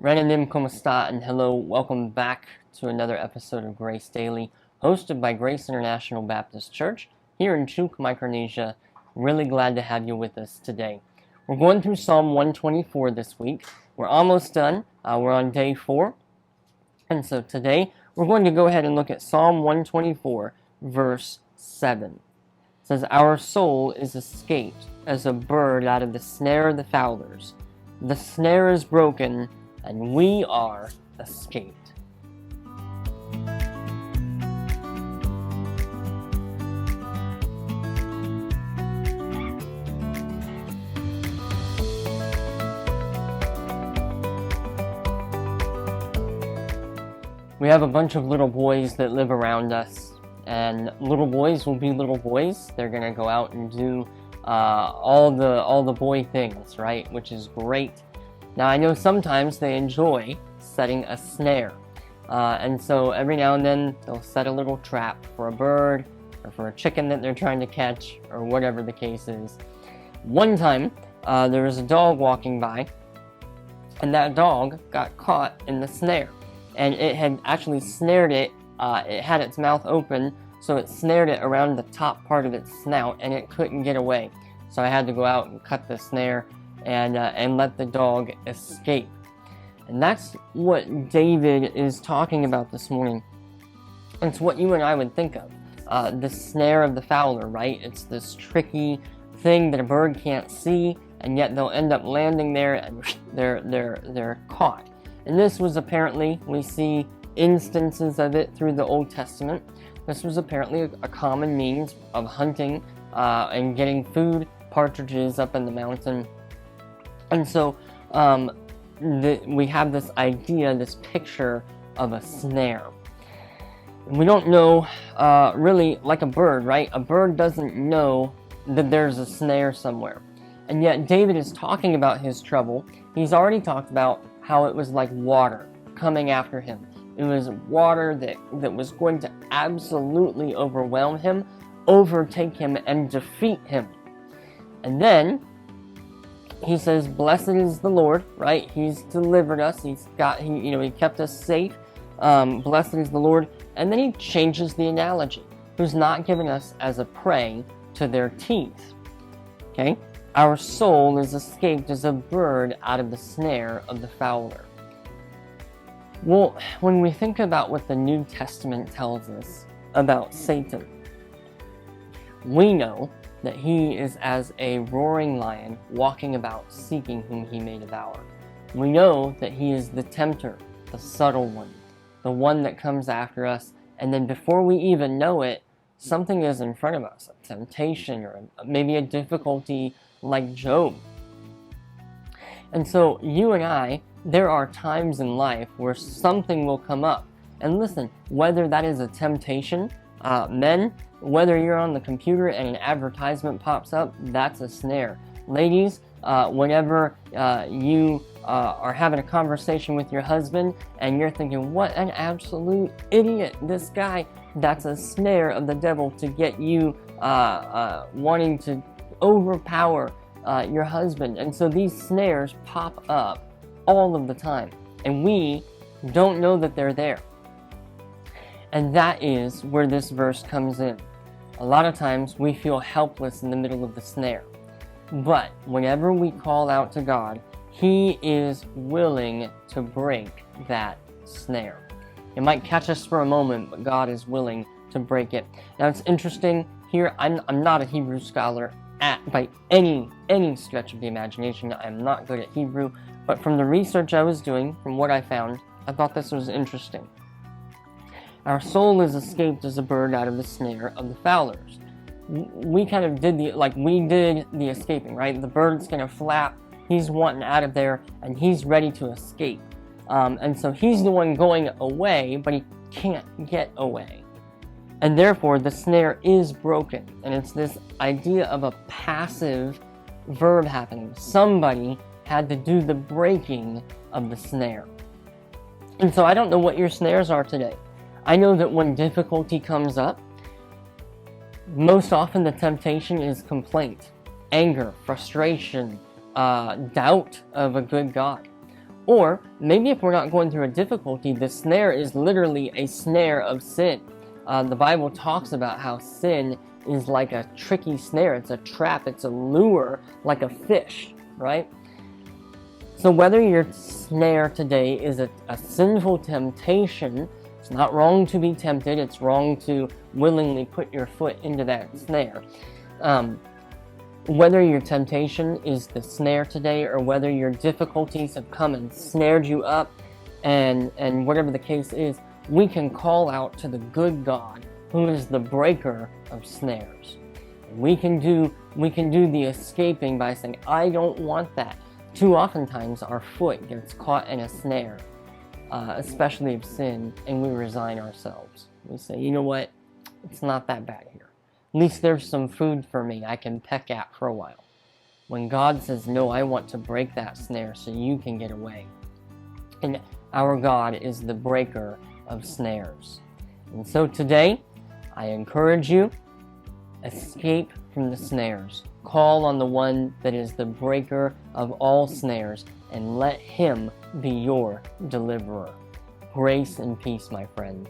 Renanim como está, and hello, welcome back to another episode of Grace Daily, hosted by Grace International Baptist Church here in Chuuk, Micronesia. Really glad to have you with us today. We're going through Psalm 124 this week. We're almost done. We're on day 4. And so today, we're going to go ahead and look at Psalm 124, verse 7. It says, "Our soul is escaped as a bird out of the snare of the fowlers. The snare is broken, and we are escaped." We have a bunch of little boys that live around us, and little boys will be little boys. They're going to go out and do all the boy things, right? Which is great. Now, I know sometimes they enjoy setting a snare, and so every now and then they'll set a little trap for a bird or for a chicken that they're trying to catch, or whatever the case is. One time, there was a dog walking by, and that dog got caught in the snare, and it had actually snared it. It had its mouth open, so it snared it around the top part of its snout, and it couldn't get away. So I had to go out and cut the snare and let the dog escape. And that's what David is talking about this morning. It's what you and I would think of. The snare of the fowler, right? It's this tricky thing that a bird can't see, and yet they'll end up landing there, and they're caught. And this was apparently, we see instances of it through the Old Testament. This was apparently a common means of hunting and getting food, partridges up in the mountain. And so we have this idea, this picture of a snare. We don't know, really, like a bird, right? A bird doesn't know that there's a snare somewhere. And yet David is talking about his trouble. He's already talked about how it was like water coming after him. It was water that was going to absolutely overwhelm him, overtake him, and defeat him. And then he says, "Blessed is the Lord," right? He's delivered us. He kept us safe. Blessed is the Lord. And then he changes the analogy. Who's not given us as a prey to their teeth. Okay? Our soul is escaped as a bird out of the snare of the fowler. Well, when we think about what the New Testament tells us about Satan, we know that he is as a roaring lion walking about seeking whom he may devour. We know that he is the tempter, the subtle one, the one that comes after us, and then before we even know it, something is in front of us, a temptation or maybe a difficulty like Job. And so you and I, there are times in life where something will come up. And listen, whether that is a temptation, men, whether you're on the computer and an advertisement pops up, that's a snare. Ladies, whenever you are having a conversation with your husband and you're thinking, what an absolute idiot, this guy, that's a snare of the devil to get you wanting to overpower your husband. And so these snares pop up all of the time, and we don't know that they're there. And that is where this verse comes in. A lot of times we feel helpless in the middle of the snare, but whenever we call out to God, he is willing to break that snare. It might catch us for a moment, but God is willing to break it. Now it's interesting here, I'm not a Hebrew scholar by any stretch of the imagination. I'm not good at Hebrew, but from the research I was doing, from what I found, I thought this was interesting. Our soul is escaped as a bird out of the snare of the fowlers. We kind of did the escaping, right? The bird's gonna flap, he's wanting out of there, and he's ready to escape. And so he's the one going away, but he can't get away. And therefore, the snare is broken. And it's this idea of a passive verb happening. Somebody had to do the breaking of the snare. And so I don't know what your snares are today. I know that when difficulty comes up, most often the temptation is complaint, anger, frustration, doubt of a good God. Or maybe if we're not going through a difficulty, the snare is literally a snare of sin. The Bible talks about how sin is like a tricky snare. It's a trap. It's a lure, like a fish, right? So whether your snare today is a sinful temptation, it's not wrong to be tempted. It's wrong to willingly put your foot into that snare. Whether your temptation is the snare today, or whether your difficulties have come and snared you up, and whatever the case is, we can call out to the good God, who is the breaker of snares. We can do the escaping by saying, I don't want that. Too oftentimes our foot gets caught in a snare, especially of sin, and we resign ourselves. We say, you know what, it's not that bad here. At least there's some food for me I can peck at for a while. When God says, no, I want to break that snare so you can get away. And our God is the breaker of snares. And so today, I encourage you, escape from the snares. Call on the one that is the breaker of all snares, and let him be your deliverer. Grace and peace, my friends.